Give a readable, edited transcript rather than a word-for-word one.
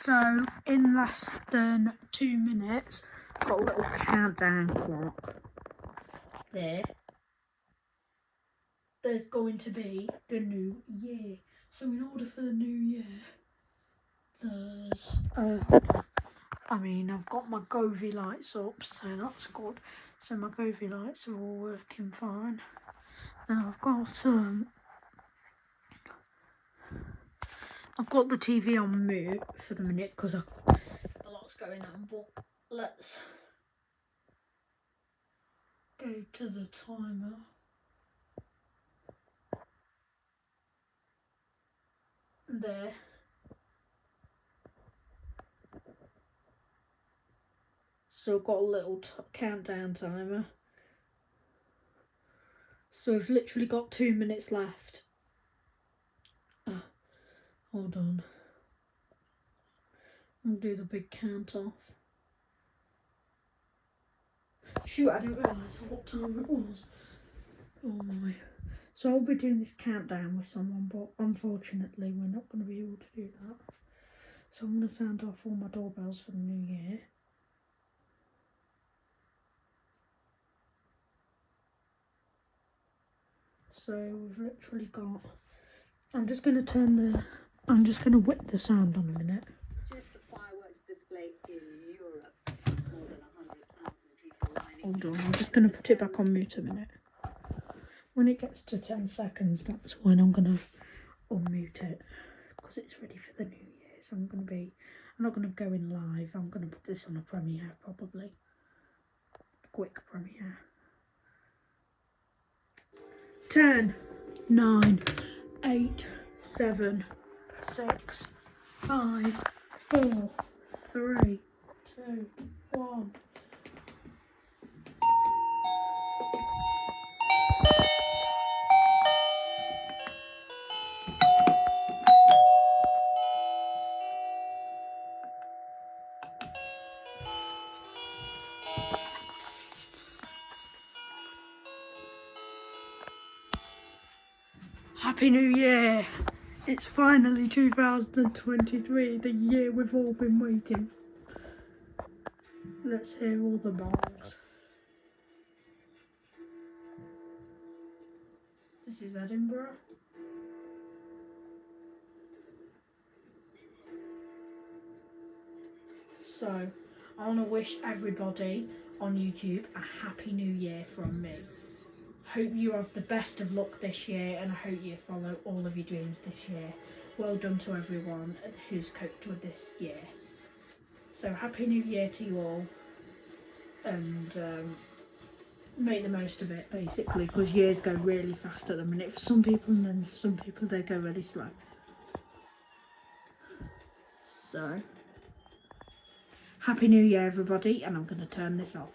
So in less than 2 minutes, got a little countdown clock there. There's going to be the new year. So in order for the new year, there's I've got my Govie lights up, so that's good. So my Govie lights are all working fine. Then I've got the TV on mute for the minute because a lot's going on. But let's go to the timer. There. So I've got a little countdown timer. So I've literally got 2 minutes left. Hold on. I'll do the big count off. Shoot, I didn't realise what time it was. Oh my. So I'll be doing this countdown with someone, but unfortunately we're not going to be able to do that. So I'm going to sound off all my doorbells for the new year. So we've literally got, I'm just going to whip the sound on a minute. Just a fireworks display in Europe. More than 100,000 people lining. Hold on, I'm just going to put it back on mute a minute. When it gets to 10 seconds, that's when I'm going to unmute it. Because it's ready for the new year. So I'm not going to go in live. I'm going to put this on a premiere probably. A quick premiere. 10, 9, 8, 7, 6, 5, 4, 3, 2, 1. Happy New Year! It's finally 2023, the year we've all been waiting. Let's hear all the bells. This is Edinburgh. So, I want to wish everybody on YouTube a Happy New Year from me. Hope you have the best of luck this year, and I hope you follow all of your dreams this year. Well done to everyone who's coped with this year. So Happy New Year to you all, and make the most of it basically, because years go really fast at the minute for some people, and then for some people they go really slow. So Happy New Year everybody, and I'm going to turn this off.